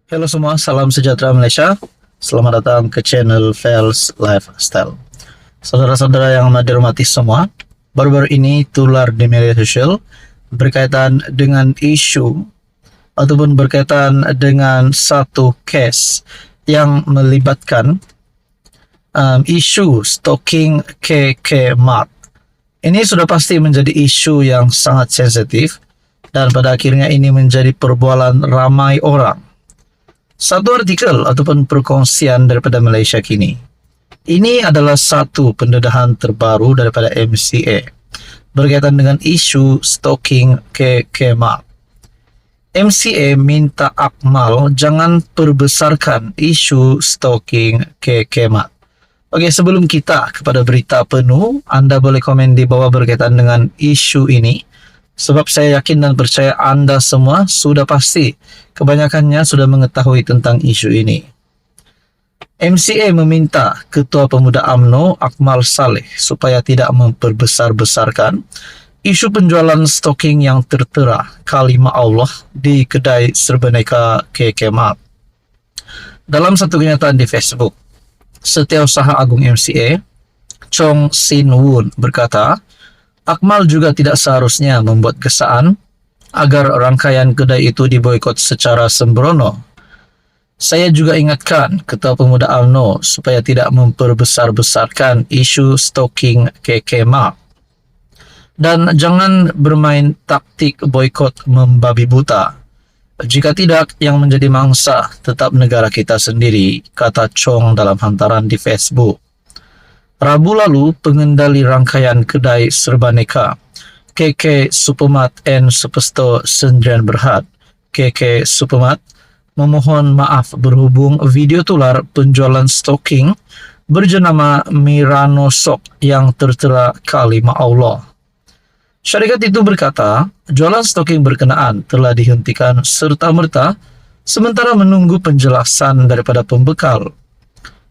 Halo semua, salam sejahtera Malaysia. Selamat datang ke channel Fels Lifestyle. Saudara-saudara yang dirahmati semua, baru-baru ini tular di media sosial berkaitan dengan isu ataupun berkaitan dengan satu case yang melibatkan isu stalking KK Mat. Ini sudah pasti menjadi isu yang sangat sensitif dan pada akhirnya ini menjadi perbualan ramai orang. Satu artikel ataupun perkongsian daripada Malaysia kini. Ini adalah satu pendedahan terbaru daripada MCA berkaitan dengan isu stalking KK Mat. MCA minta Akmal jangan perbesarkan isu stalking KK Mat. Okey, sebelum kita kepada berita penuh, anda boleh komen di bawah berkaitan dengan isu ini. Sebab saya yakin dan percaya anda semua sudah pasti kebanyakannya sudah mengetahui tentang isu ini. MCA meminta Ketua Pemuda UMNO Akmal Saleh supaya tidak memperbesar-besarkan isu penjualan stalking yang tertera kalimah Allah di kedai Serbaneka KK Mat. Dalam satu kenyataan di Facebook, Setiausaha Agung MCA, Chong Sin Woon berkata, Akmal juga tidak seharusnya membuat kesaan agar rangkaian kedai itu diboikot secara sembrono. Saya juga ingatkan Ketua Pemuda UMNO supaya tidak memperbesar-besarkan isu stalking KK Mat. Dan jangan bermain taktik boikot membabi buta. Jika tidak, yang menjadi mangsa tetap negara kita sendiri, kata Chong dalam hantaran di Facebook. Rabu lalu, pengendali rangkaian kedai Serbaneka, KK Supermat and Superstore Sendirian Berhad, KK Supermat, memohon maaf berhubung video tular penjualan stalking berjenama Mirano Sok yang tertera kalimah Allah. Syarikat itu berkata, jualan stalking berkenaan telah dihentikan serta-merta sementara menunggu penjelasan daripada pembekal.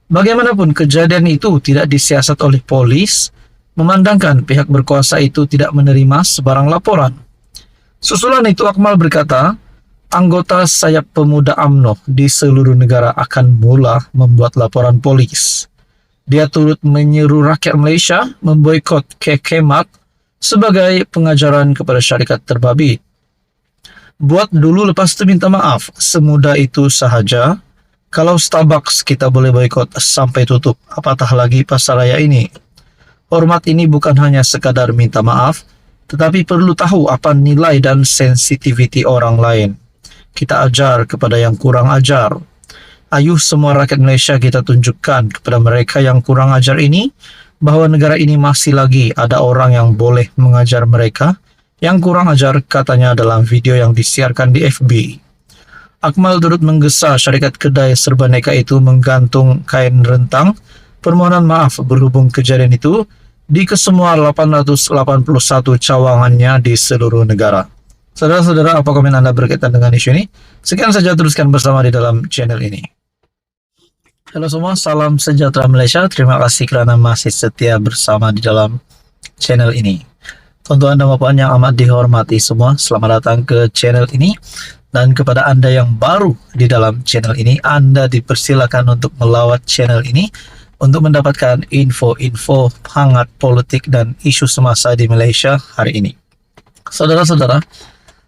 Bagaimanapun kejadian itu tidak disiasat oleh polis, memandangkan pihak berkuasa itu tidak menerima sebarang laporan. Susulan itu Akmal berkata, anggota sayap pemuda UMNO di seluruh negara akan mula membuat laporan polis. Dia turut menyeru rakyat Malaysia memboikot KK Mat sebagai pengajaran kepada syarikat terbabit. Buat dulu lepas tu minta maaf, semudah itu sahaja. Kalau Starbucks kita boleh boikot sampai tutup, apatah lagi pasaraya ini. Hormat ini bukan hanya sekadar minta maaf, tetapi perlu tahu apa nilai dan sensitiviti orang lain. Kita ajar kepada yang kurang ajar. Ayuh semua rakyat Malaysia kita tunjukkan kepada mereka yang kurang ajar ini, bahawa negara ini masih lagi ada orang yang boleh mengajar mereka yang kurang ajar, katanya dalam video yang disiarkan di FB. Akmal turut menggesa syarikat kedai Serbaneka itu menggantung kain rentang permohonan maaf berhubung kejadian itu di kesemua 881 cawangannya di seluruh negara. Saudara-saudara, apa komen anda berkaitan dengan isu ini? Sekian saja, teruskan bersama di dalam channel ini. Halo semua, salam sejahtera Malaysia. Terima kasih kerana masih setia bersama di dalam channel ini. Tuan-tuan dan puan yang amat dihormati semua, selamat datang ke channel ini. Dan kepada anda yang baru di dalam channel ini, anda dipersilakan untuk melawat channel ini untuk mendapatkan info-info hangat politik dan isu semasa di Malaysia hari ini. Saudara-saudara,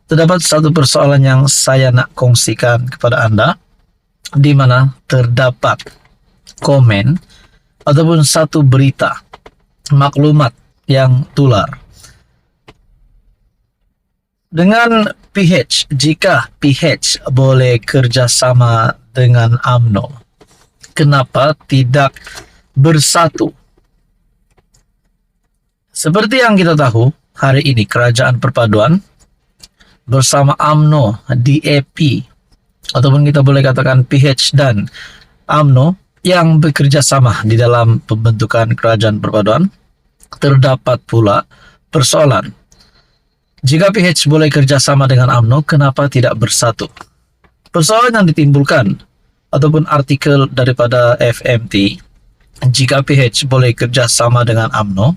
terdapat satu persoalan yang saya nak kongsikan kepada anda, di mana terdapat komen ataupun satu berita maklumat yang tular. Dengan PH, jika PH boleh kerjasama dengan UMNO, kenapa tidak bersatu? Seperti yang kita tahu, hari ini Kerajaan Perpaduan bersama UMNO, DAP, ataupun kita boleh katakan PH dan UMNO yang bekerjasama di dalam pembentukan Kerajaan Perpaduan, terdapat pula persoalan. Jika PH boleh kerjasama dengan UMNO, kenapa tidak bersatu? Persoalan yang ditimbulkan ataupun artikel daripada FMT, jika PH boleh kerjasama dengan UMNO,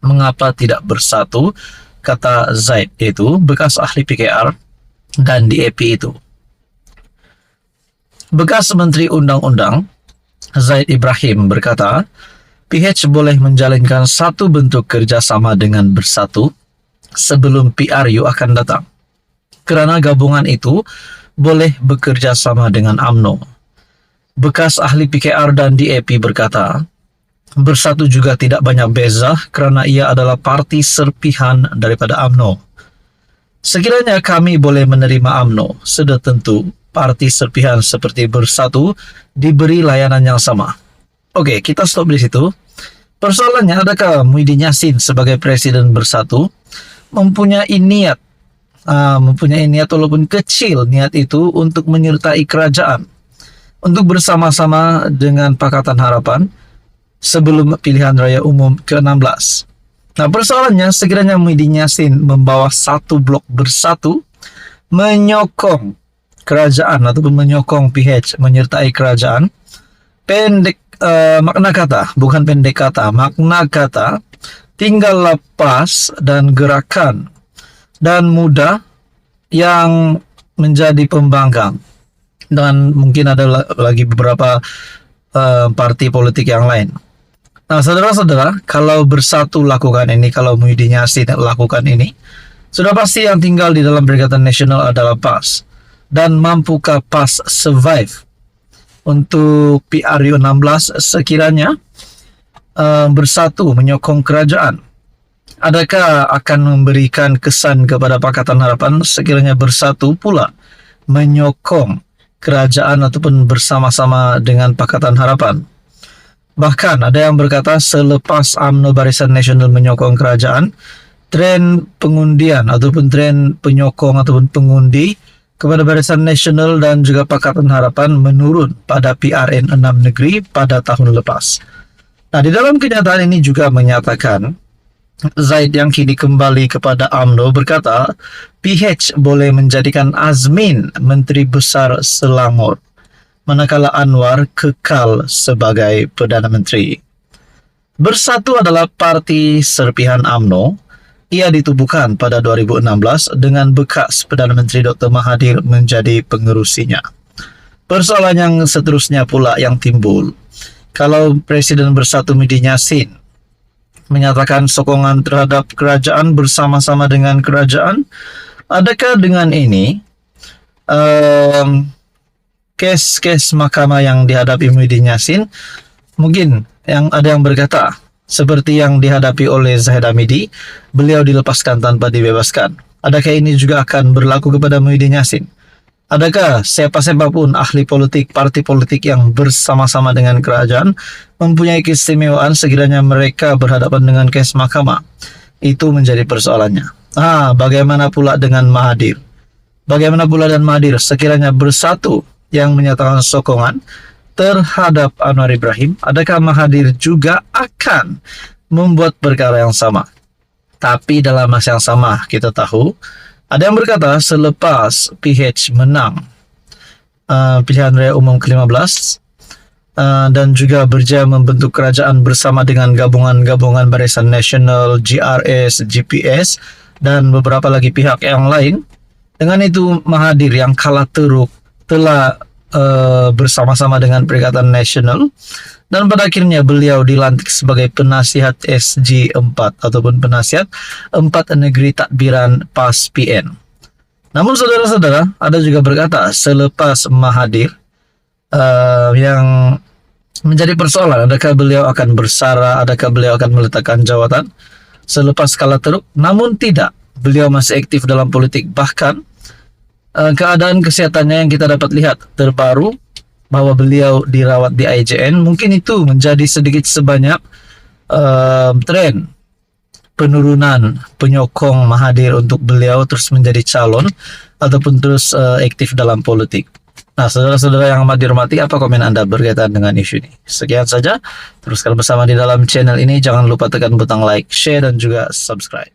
mengapa tidak bersatu? Kata Zaid, yaitu bekas ahli PKR dan DAP itu. Bekas Menteri Undang-Undang Zaid Ibrahim berkata, PH boleh menjalinkan satu bentuk kerjasama dengan Bersatu sebelum PRU akan datang. Kerana gabungan itu boleh bekerja sama dengan UMNO. Bekas ahli PKR dan DAP berkata, Bersatu juga tidak banyak beza kerana ia adalah parti serpihan daripada UMNO. Sekiranya kami boleh menerima UMNO, sudah tentu parti serpihan seperti Bersatu diberi layanan yang sama. Okey, kita stop di situ. Persoalannya, adakah Muhyiddin Yassin sebagai Presiden Bersatu mempunyai niat walaupun kecil niat itu untuk menyertai kerajaan untuk bersama-sama dengan Pakatan Harapan sebelum pilihan raya umum ke-16. Nah, persoalannya, sekiranya Muhyiddin Yassin membawa satu blok Bersatu menyokong kerajaan ataupun menyokong PH menyertai kerajaan, makna kata tinggal lepas dan gerakan dan muda yang menjadi pembangkang, dan mungkin ada lagi beberapa parti politik yang lain. Nah, saudara-saudara, kalau Bersatu lakukan ini, kalau Muhyiddin Yassin lakukan ini, sudah pasti yang tinggal di dalam Perikatan Nasional adalah PAS. Dan mampukah PAS survive untuk PRU 16 sekiranya Bersatu menyokong kerajaan? Adakah akan memberikan kesan kepada Pakatan Harapan sekiranya Bersatu pula menyokong kerajaan ataupun bersama-sama dengan Pakatan Harapan? Bahkan ada yang berkata selepas UMNO Barisan Nasional menyokong kerajaan, tren pengundian ataupun tren penyokong ataupun pengundi kepada Barisan Nasional dan juga Pakatan Harapan menurun pada PRN 6 negeri pada tahun lepas. Nah, di dalam kenyataan ini juga menyatakan, Zaid yang kini kembali kepada UMNO berkata, PH boleh menjadikan Azmin Menteri Besar Selangor, manakala Anwar kekal sebagai Perdana Menteri. Bersatu adalah parti serpihan UMNO. Ia ditubuhkan pada 2016 dengan bekas Perdana Menteri Dr. Mahathir menjadi pengerusinya. Persoalan yang seterusnya pula yang timbul, kalau Presiden Bersatu Muhyiddin Yassin menyatakan sokongan terhadap kerajaan bersama-sama dengan kerajaan, adakah dengan ini kes mahkamah yang dihadapi Muhyiddin Yassin, mungkin ada yang berkata seperti yang dihadapi oleh Zahid Hamidi, beliau dilepaskan tanpa dibebaskan. Adakah ini juga akan berlaku kepada Muhyiddin Yassin? Adakah siapa-siapapun ahli politik, parti politik yang bersama-sama dengan kerajaan mempunyai keistimewaan sekiranya mereka berhadapan dengan kes mahkamah? Itu menjadi persoalannya. Bagaimana pula dengan Mahathir? Bagaimana pula dengan Mahathir sekiranya Bersatu yang menyatakan sokongan terhadap Anwar Ibrahim? Adakah Mahathir juga akan membuat perkara yang sama? Tapi dalam masa yang sama, kita tahu ada yang berkata selepas PH menang pilihan raya umum ke-15 dan juga berjaya membentuk kerajaan bersama dengan gabungan-gabungan Barisan Nasional, GRS, GPS dan beberapa lagi pihak yang lain, dengan itu Mahathir yang kalah teruk telah bersama-sama dengan Perikatan Nasional, dan pada akhirnya beliau dilantik sebagai penasihat SG4 ataupun penasihat 4 negeri takbiran PAS PN. Namun saudara-saudara, ada juga berkata selepas Mahathir yang menjadi persoalan, adakah beliau akan bersara, adakah beliau akan meletakkan jawatan selepas kalah teruk? Namun tidak, beliau masih aktif dalam politik. Bahkan keadaan kesehatannya yang kita dapat lihat terbaru bahwa beliau dirawat di IJN, mungkin itu menjadi sedikit sebanyak tren penurunan penyokong Mahathir untuk beliau terus menjadi calon ataupun terus aktif dalam politik. Nah, saudara-saudara yang amat dihormati, apa komen Anda berkaitan dengan isu ini? Sekian saja, teruskan bersama di dalam channel ini. Jangan lupa tekan butang like, share, dan juga subscribe.